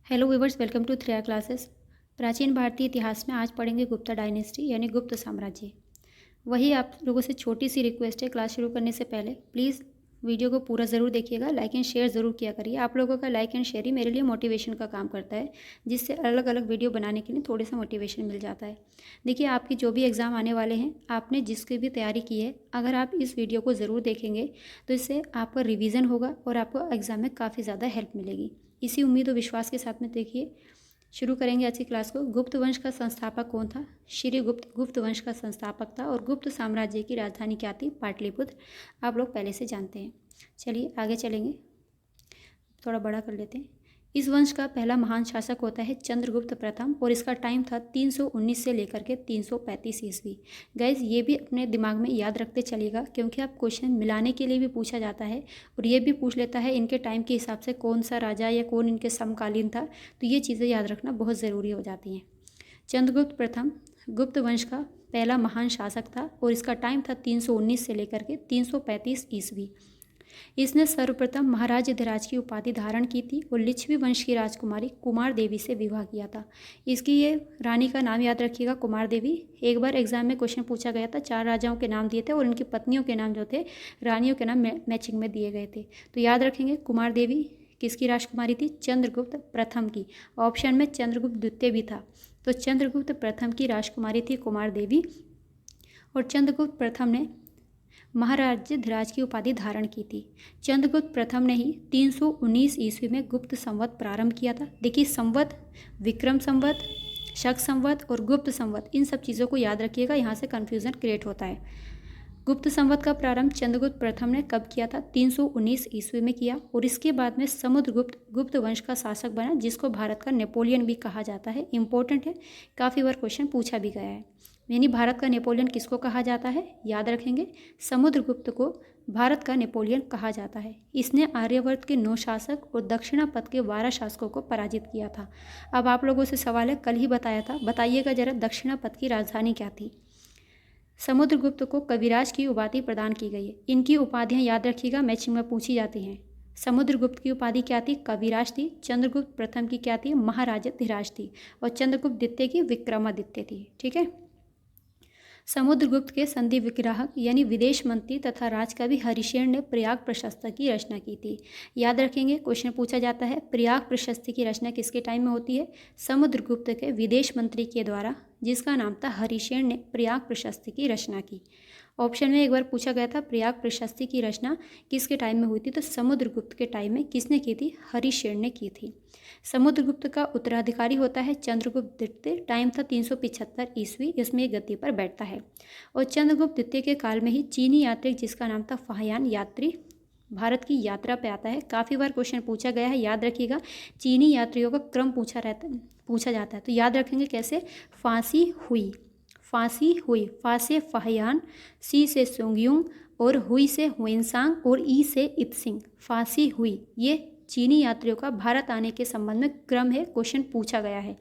Hello viewers, welcome to 3R classes. प्राचीन भारतीय इतिहास में आज पढ़ेंगे गुप्ता डायनेस्टी यानी गुप्त साम्राज्य। वही आप लोगों से छोटी सी रिक्वेस्ट है, क्लास शुरू करने से पहले प्लीज़ वीडियो को पूरा ज़रूर देखिएगा, लाइक एंड शेयर ज़रूर किया करिए। आप लोगों का लाइक एंड शेयर ही मेरे लिए मोटिवेशन का काम करता है, जिससे अलग अलग वीडियो बनाने के लिए थोड़ा सा मोटिवेशन मिल जाता है। देखिए, आपकी जो भी एग्ज़ाम आने वाले हैं, आपने जिसकी भी तैयारी की है, अगर आप इस वीडियो को ज़रूर देखेंगे तो इससे आपका रिवीजन होगा और आपको एग्ज़ाम में काफ़ी ज़्यादा हेल्प मिलेगी। इसी उम्मीद और विश्वास के साथ में देखिए शुरू करेंगे आज की क्लास को। गुप्त वंश का संस्थापक कौन था? श्री गुप्त वंश का संस्थापक था। और गुप्त साम्राज्य की राजधानी क्या थी? पाटलिपुत्र। आप लोग पहले से जानते हैं। चलिए आगे चलेंगे, थोड़ा बड़ा कर लेते हैं। इस वंश का पहला महान शासक होता है चंद्रगुप्त प्रथम और इसका टाइम था 319 से लेकर के 335 ईस्वी। गाइज ये भी अपने दिमाग में याद रखते चलिएगा, क्योंकि आप क्वेश्चन मिलाने के लिए भी पूछा जाता है और ये भी पूछ लेता है इनके टाइम के हिसाब से कौन सा राजा या कौन इनके समकालीन था, तो ये चीज़ें याद रखना बहुत ज़रूरी हो जाती हैं। चंद्रगुप्त प्रथम गुप्त वंश का पहला महान शासक था और इसका टाइम था 319 से लेकर के 335 ईस्वी। इसने सर्वप्रथम महाराज धीराज की उपाधि धारण की थी और लिच्छवी वंश की राजकुमारी कुमार देवी से विवाह किया था। इसकी ये रानी का नाम याद रखिएगा, कुमार देवी। एक बार एग्जाम में क्वेश्चन पूछा गया था, 4 राजाओं के नाम दिए थे और उनकी पत्नियों के नाम जो थे, रानियों के नाम मैचिंग में दिए गए थे, तो याद रखेंगे कुमार देवी किसकी राजकुमारी थी? चंद्रगुप्त प्रथम की। ऑप्शन में चंद्रगुप्त द्वितीय भी था, तो चंद्रगुप्त प्रथम की राजकुमारी थी कुमार देवी। और चंद्रगुप्त प्रथम ने महाराज धीराज की उपाधि धारण की थी। चंद्रगुप्त प्रथम ने ही 319 ईस्वी में गुप्त संवत प्रारंभ किया था। देखिए, संवत, विक्रम संवत, शक संवत और गुप्त संवत, इन सब चीज़ों को याद रखिएगा, यहाँ से कन्फ्यूज़न क्रिएट होता है। गुप्त संवत का प्रारंभ चंद्रगुप्त प्रथम ने कब किया था? 319 ईस्वी में किया और इसके बाद में समुद्रगुप्त गुप्त वंश का शासक बना, जिसको भारत का नेपोलियन भी कहा जाता है। इंपॉर्टेंट है, काफ़ी बार क्वेश्चन पूछा भी गया है। यानी भारत का नेपोलियन किसको कहा जाता है? याद रखेंगे, समुद्रगुप्त को भारत का नेपोलियन कहा जाता है। इसने आर्यवर्त के 9 शासक और दक्षिणापथ के 12 शासकों को पराजित किया था। अब आप लोगों से सवाल है, कल ही बताया था, बताइएगा जरा दक्षिणापथ की राजधानी क्या थी? समुद्रगुप्त को कविराज की उपाधि प्रदान की गई है। इनकी उपाधियां याद रखिएगा, मैचिंग में पूछी जाती हैं। समुद्रगुप्त की उपाधि क्या थी? कविराज थी। चंद्रगुप्त प्रथम की क्या थी? महाराज धीराज थी। और चंद्रगुप्त द्वितीय की विक्रमादित्य थी। ठीक है। समुद्रगुप्त के संधि विग्राहक यानी विदेश मंत्री तथा राजकवि हरिशेन ने प्रयाग प्रशस्ति की रचना की थी। याद रखेंगे, क्वेश्चन पूछा जाता है प्रयाग प्रशस्ति की रचना किसके टाइम में होती है? समुद्रगुप्त के विदेश मंत्री के द्वारा, जिसका नाम था हरिशेन, ने प्रयाग प्रशस्ति की रचना की। ऑप्शन में एक बार पूछा गया था प्रयाग प्रशस्ति की रचना किसके टाइम में हुई थी, तो समुद्रगुप्त के टाइम में। किसने की थी? हरिशेन ने की थी। समुद्रगुप्त का उत्तराधिकारी होता है चंद्रगुप्त द्वितीय। टाइम था 375 ईस्वी। इसमें गद्दी पर बैठता है। और चंद्रगुप्त द्वितीय के काल में ही चीनी यात्री, जिसका नाम था फाहियान यात्री, भारत की यात्रा पे आता है। काफ़ी बार क्वेश्चन पूछा गया है, याद रखिएगा। चीनी यात्रियों का क्रम पूछा जाता है, तो याद रखेंगे कैसे? फांसी हुई, फांसी हुई, फा से फाहियान, सी से सोंगयुंग और हुई से हुएनसांग और ई से इत्सिंग। फांसी हुई, ये चीनी यात्रियों का भारत आने के संबंध में क्रम है, क्वेश्चन पूछा गया है।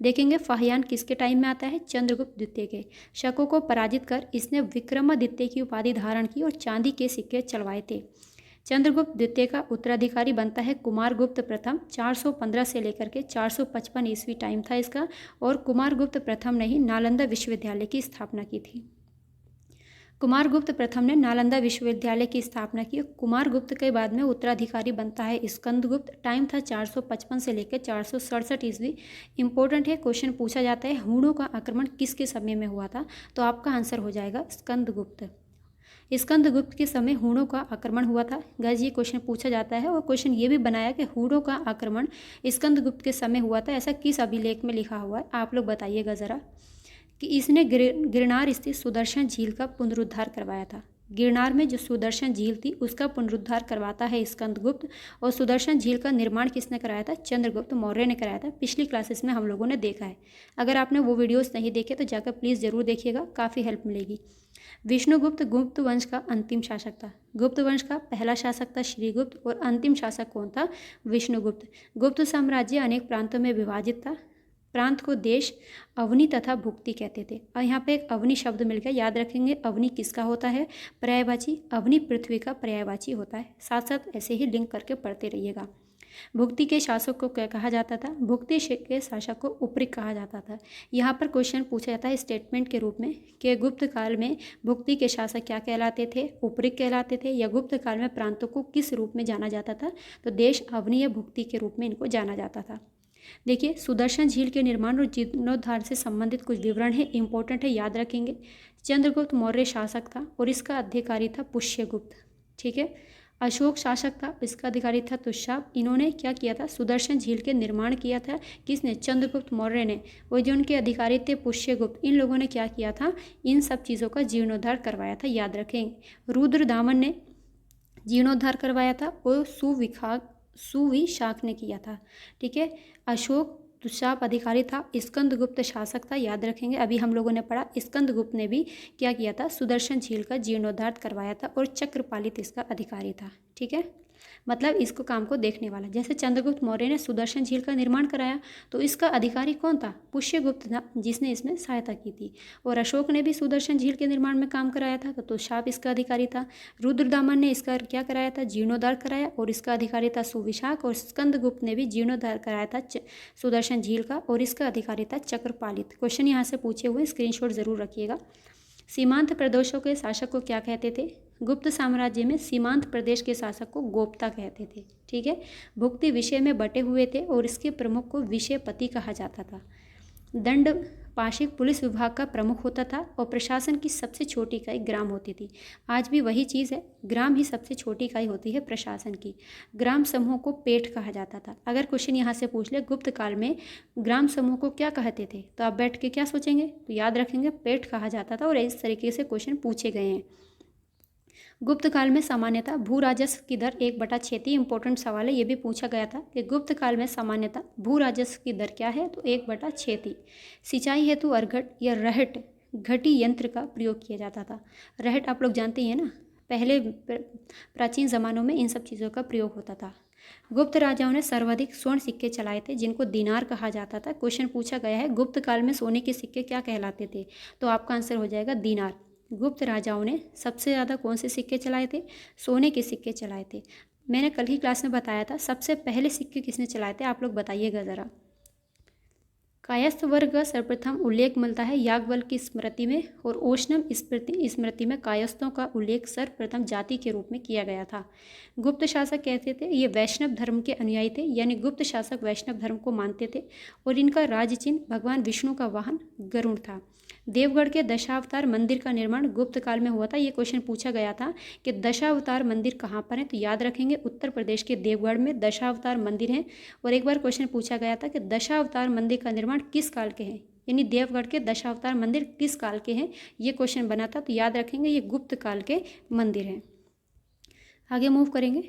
देखेंगे फाहियान किसके टाइम में आता है? चंद्रगुप्त द्वितीय के। शकों को पराजित कर इसने विक्रमादित्य की उपाधि धारण की और चांदी के सिक्के चलवाए थे। चंद्रगुप्त द्वितीय का उत्तराधिकारी बनता है कुमारगुप्त प्रथम। 415 से लेकर के 455 ईस्वी टाइम था इसका। और कुमारगुप्त प्रथम ने ही नालंदा विश्वविद्यालय की स्थापना की थी। कुमारगुप्त प्रथम ने नालंदा विश्वविद्यालय की स्थापना की। कुमारगुप्त के बाद में उत्तराधिकारी बनता है स्कंदगुप्त। टाइम था 455 से लेकर 467 ईस्वी। इंपॉर्टेंट है, क्वेश्चन पूछा जाता है हूणों का आक्रमण किसके समय में हुआ था, तो आपका आंसर हो जाएगा स्कंदगुप्त। स्कंदगुप्त के समय हूणों का आक्रमण हुआ था। गाइस ये क्वेश्चन पूछा जाता है और क्वेश्चन ये भी बनाया कि हूणों का आक्रमण स्कंदगुप्त के समय हुआ था, ऐसा किस अभिलेख में लिखा हुआ है, आप लोग बताइएगा ज़रा। कि इसने गिरनार स्थित सुदर्शन झील का पुनरुद्धार करवाया था। गिरनार में जो सुदर्शन झील थी उसका पुनरुद्धार करवाता है स्कंदगुप्त। और सुदर्शन झील का निर्माण किसने कराया था? चंद्रगुप्त मौर्य ने कराया था। पिछली क्लासेस में हम लोगों ने देखा है। अगर आपने वो वीडियोस नहीं देखे तो जाकर प्लीज़ ज़रूर देखिएगा, काफ़ी हेल्प मिलेगी। विष्णुगुप्त गुप्त वंश का अंतिम शासक था। गुप्त वंश का पहला शासक था श्रीगुप्त और अंतिम शासक कौन था? विष्णुगुप्त। गुप्त साम्राज्य अनेक प्रांतों में विभाजित था। प्रांत को देश, अवनी तथा भुक्ति कहते थे। और यहाँ पे एक अवनी शब्द मिल गया, याद रखेंगे। अवनी किसका होता है? पर्यायवाची। अवनी पृथ्वी का पर्यायवाची होता है। साथ साथ ऐसे ही लिंक करके पढ़ते रहिएगा। भुक्ति के शासक को क्या कहा जाता था? भुक्ति के शासक को उपरिक कहा जाता था। यहाँ पर क्वेश्चन पूछा जाता है स्टेटमेंट के रूप में कि गुप्त काल में भुक्ति के शासक क्या कहलाते थे? उपरिक कहलाते थे। या गुप्त काल में प्रांतों को किस रूप में जाना जाता था? तो देश, अवनि या भुक्ति के रूप में इनको जाना जाता था। देखिए, सुदर्शन झील के निर्माण और जीर्णोद्धार से संबंधित कुछ विवरण है, इंपॉर्टेंट है, याद रखेंगे। चंद्रगुप्त मौर्य शासक था और इसका अधिकारी था पुष्यगुप्त। ठीक है। अशोक शासक था, इसका अधिकारी था तुषाप। इन्होंने क्या किया था? सुदर्शन झील के निर्माण किया था। किसने? चंद्रगुप्त मौर्य ने। और जो उनके अधिकारी थे पुष्यगुप्त, इन लोगों ने क्या किया था? इन सब चीज़ों का जीर्णोद्धार करवाया था, याद रखेंगे। रुद्रदामन ने जीर्णोद्धार करवाया था और सुविशाख ने किया था। ठीक है। अशोक तुषाप अधिकारी था। स्कंदगुप्त शासक था, याद रखेंगे। अभी हम लोगों ने पढ़ा स्कंदगुप्त ने भी क्या किया था? सुदर्शन झील का जीर्णोद्धार करवाया था और चक्रपालित इसका अधिकारी था। ठीक है। मतलब इसको काम को देखने वाला। जैसे चंद्रगुप्त मौर्य ने सुदर्शन झील का निर्माण कराया तो इसका अधिकारी कौन था? पुष्यगुप्त था, जिसने इसमें सहायता की थी। और अशोक ने भी सुदर्शन झील के निर्माण में काम कराया था, तो तुषाप इसका अधिकारी था। रुद्रदामन ने इसका क्या कराया था? जीर्णोद्धार कराया और इसका अधिकारी था सुविशाख। और स्कंदगुप्त ने भी जीर्णोद्धार कराया था सुदर्शन झील का और इसका अधिकारी था चक्रपालित। क्वेश्चन यहाँ से पूछे हुए, स्क्रीनशॉट जरूर रखिएगा। सीमांत प्रदेशों के शासक को क्या कहते थे? गुप्त साम्राज्य में सीमांत प्रदेश के शासक को गोप्ता कहते थे। ठीक है। भुक्ति विषय में बटे हुए थे और इसके प्रमुख को विषयपति कहा जाता था। दंड पाशिक पुलिस विभाग का प्रमुख होता था और प्रशासन की सबसे छोटी इकाई ग्राम होती थी। आज भी वही चीज़ है, ग्राम ही सबसे छोटी इकाई होती है प्रशासन की। ग्राम समूह को पेठ कहा जाता था। अगर क्वेश्चन यहाँ से पूछ ले गुप्त काल में ग्राम समूह को क्या कहते थे, तो आप बैठ के क्या सोचेंगे? तो याद रखेंगे पेठ कहा जाता था। और इस तरीके से क्वेश्चन पूछे गए हैं। गुप्त काल में सामान्यतः भू राजस्व की दर 1/6 थी। इंपॉर्टेंट सवाल है, ये भी पूछा गया था कि गुप्त काल में सामान्यतः भू राजस्व की दर क्या है? तो 1/6 थी। सिंचाई हेतु अर्घट या रहट घटी यंत्र का प्रयोग किया जाता था। रहट आप लोग जानते ही हैं ना, पहले प्राचीन ज़मानों में इन सब चीज़ों का प्रयोग होता था। गुप्त राजाओं ने सर्वाधिक स्वर्ण सिक्के चलाए थे, जिनको दिनार कहा जाता था। क्वेश्चन पूछा गया है गुप्त काल में सोने के सिक्के क्या कहलाते थे? तो आपका आंसर हो जाएगा दिनार। गुप्त राजाओं ने सबसे ज़्यादा कौन से सिक्के चलाए थे? सोने के सिक्के चलाए थे। मैंने कल ही क्लास में बताया था सबसे पहले सिक्के किसने चलाए थे, आप लोग बताइएगा ज़रा। कायस्थ वर्ग का सर्वप्रथम उल्लेख मिलता है याज्ञवल्क्य की स्मृति में और ओशनम स्मृति में कायस्थों का उल्लेख सर्वप्रथम जाति के रूप में किया गया था। गुप्त शासक कहते थे ये वैष्णव धर्म के अनुयायी थे, यानी गुप्त शासक वैष्णव धर्म को मानते थे और इनका राज्य चिन्ह भगवान विष्णु का वाहन गरुड़ था। देवगढ़ के दशावतार मंदिर का निर्माण गुप्त काल में हुआ था। ये क्वेश्चन पूछा गया था कि दशावतार मंदिर कहाँ पर है, तो याद रखेंगे उत्तर प्रदेश के देवगढ़ में दशावतार मंदिर हैं। और एक बार क्वेश्चन पूछा गया था कि दशावतार मंदिर का निर्माण किस काल के हैं, यानी देवगढ़ के दशावतार मंदिर किस काल के हैं, ये क्वेश्चन बना था। तो याद रखेंगे ये गुप्त काल के मंदिर हैं। आगे मूव करेंगे।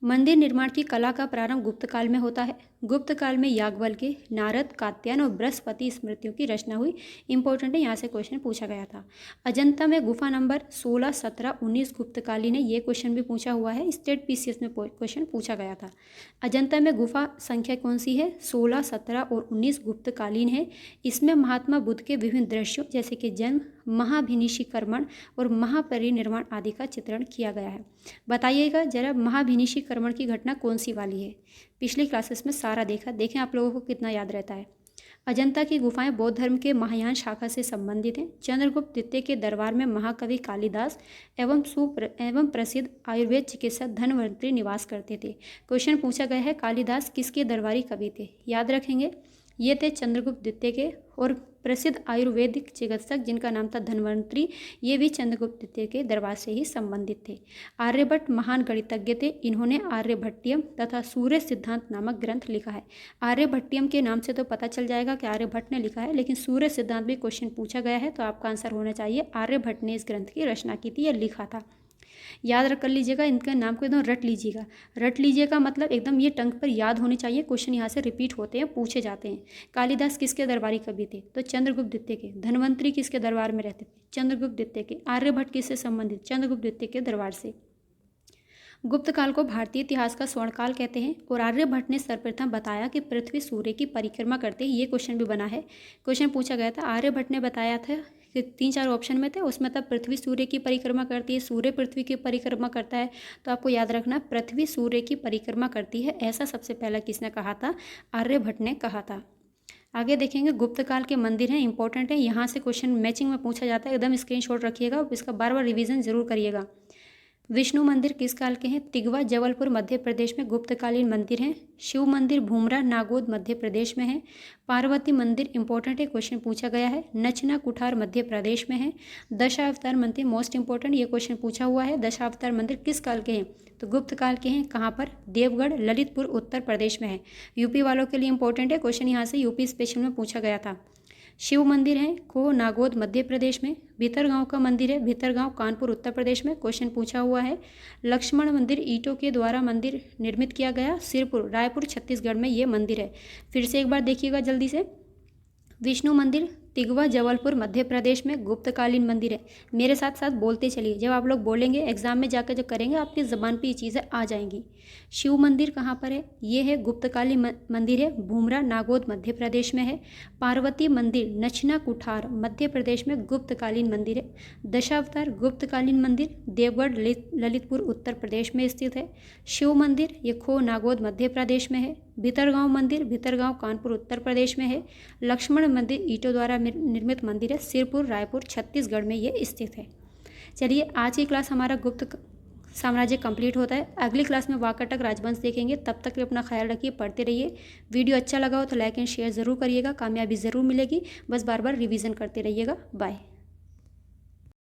मंदिर निर्माण की कला का प्रारंभ गुप्त काल में होता है। गुप्त काल में याज्ञवल्क्य, नारद, कात्यायन और बृहस्पति स्मृतियों की रचना हुई। इंपॉर्टेंट है, यहाँ से क्वेश्चन पूछा गया था। अजंता में गुफा नंबर 16, 17, 19 गुप्तकालीन है। ये क्वेश्चन भी पूछा हुआ है, स्टेट पीसीएस में क्वेश्चन पूछा गया था। अजंता में गुफा संख्या कौन सी है? 16, 17 और 19 गुप्तकालीन है। इसमें महात्मा बुद्ध के विभिन्न दृश्यों जैसे कि जन्म, महाभिनिशीकरण और महापरिनिर्वाण आदि का चित्रण किया गया है। बताइएगा जरा महाभिनिशीकरण की घटना कौन सी वाली है? पिछली क्लासेस में सारा देखा, देखें आप लोगों को कितना याद रहता है। अजंता की गुफाएं बौद्ध धर्म के महायान शाखा से संबंधित हैं। चंद्रगुप्त द्वितीय के दरबार में महाकवि कालिदास एवं प्रसिद्ध आयुर्वेद चिकित्सक धन्वंतरि निवास करते थे। क्वेश्चन पूछा गया है कालिदास किसके दरबारी कवि थे? याद रखेंगे ये थे चंद्रगुप्त द्वितीय के। और प्रसिद्ध आयुर्वेदिक चिकित्सक जिनका नाम था धन्वंतरि, ये भी चंद्रगुप्त द्वितीय के दरबार से ही संबंधित थे। आर्यभट्ट महान गणितज्ञ थे। इन्होंने आर्यभट्टियम तथा सूर्य सिद्धांत नामक ग्रंथ लिखा है। आर्यभट्टियम के नाम से तो पता चल जाएगा कि आर्यभट्ट ने लिखा है, लेकिन सूर्य सिद्धांत भी क्वेश्चन पूछा गया है, तो आपका आंसर होना चाहिए आर्यभट्ट ने इस ग्रंथ की रचना की थी या लिखा था। याद कर लीजिएगा, इनके नाम को एकदम रट लीजिएगा। रट लीजिएगा मतलब एकदम ये टंग पर याद होने चाहिए। क्वेश्चन यहाँ से रिपीट होते हैं, पूछे जाते हैं। कालिदास किसके दरबारी कवि थे? तो चंद्रगुप्त द्वितीय के। धन्वंतरि किसके दरबार में रहते थे? चंद्रगुप्त द्वितीय के। आर्यभट्ट किससे संबंधित? चंद्रगुप्त द्वितीय के दरबार से। गुप्त काल को भारतीय इतिहास का स्वर्णकाल कहते हैं और आर्यभट्ट ने सर्वप्रथम बताया कि पृथ्वी सूर्य की परिक्रमा करते हैं। ये क्वेश्चन भी बना है, क्वेश्चन पूछा गया था। आर्यभट्ट ने बताया था तीन चार ऑप्शन में थे, उसमें तब पृथ्वी सूर्य की परिक्रमा करती है, सूर्य पृथ्वी की परिक्रमा करता है, तो आपको याद रखना पृथ्वी सूर्य की परिक्रमा करती है, ऐसा सबसे पहला किसने कहा था? आर्यभट्ट ने कहा था। आगे देखेंगे गुप्त काल के मंदिर हैं, इंपॉर्टेंट है, यहाँ से क्वेश्चन मैचिंग में पूछा जाता है, एकदम स्क्रीनशॉट रखिएगा और इसका बार बार रिवीजन जरूर करिएगा। विष्णु मंदिर किस काल के हैं? तिगवा जबलपुर मध्य प्रदेश में गुप्तकालीन मंदिर हैं। शिव मंदिर भूमरा नागौद मध्य प्रदेश में है। पार्वती मंदिर इंपॉर्टेंट है, क्वेश्चन पूछा गया है, नचना कुठार मध्य प्रदेश में है। दशावतार मंदिर मोस्ट इंपॉर्टेंट, ये क्वेश्चन पूछा हुआ है, दशावतार मंदिर किस काल के हैं? तो गुप्त काल के हैं। कहाँ पर? देवगढ़ ललितपुर उत्तर प्रदेश में है। यूपी वालों के लिए इंपॉर्टेंट है, क्वेश्चन यहाँ से यूपी स्पेशल में पूछा गया था। शिव मंदिर है खो नागौद मध्य प्रदेश में। भीतरगांव का मंदिर है, भीतरगांव कानपुर उत्तर प्रदेश में, क्वेश्चन पूछा हुआ है। लक्ष्मण मंदिर ईंटों के द्वारा मंदिर निर्मित किया गया, सिरपुर रायपुर छत्तीसगढ़ में ये मंदिर है। फिर से एक बार देखिएगा जल्दी से। विष्णु मंदिर तिगवा जबलपुर मध्य प्रदेश में गुप्तकालीन मंदिर है। मेरे साथ साथ बोलते चलिए, जब आप लोग बोलेंगे एग्जाम में जाकर जब करेंगे आपकी ज़बान पे ये चीज़ें आ जाएंगी। शिव मंदिर कहाँ पर है? ये है गुप्तकालीन मंदिर है, भूमरा नागौद मध्य प्रदेश में है। पार्वती मंदिर नचना कुठार मध्य प्रदेश में गुप्तकालीन मंदिर है। दशावतार गुप्तकालीन मंदिर देवगढ़ ललितपुर उत्तर प्रदेश में स्थित है। शिव मंदिर ये खो नागौद मध्य प्रदेश में है। भीतरगांव मंदिर भीतरगांव कानपुर उत्तर प्रदेश में है। लक्ष्मण मंदिर ईंटों द्वारा निर्मित मंदिर है, सिरपुर रायपुर छत्तीसगढ़ में ये स्थित है। चलिए आज की क्लास हमारा गुप्त साम्राज्य कंप्लीट होता है। अगली क्लास में वाकाटक राजवंश देखेंगे, तब तक अपना ख्याल रखिए, पढ़ते रहिए। वीडियो अच्छा लगा हो तो लाइक एंड शेयर ज़रूर करिएगा, कामयाबी ज़रूर मिलेगी, बस बार बार रिवीजन करते रहिएगा। बाय।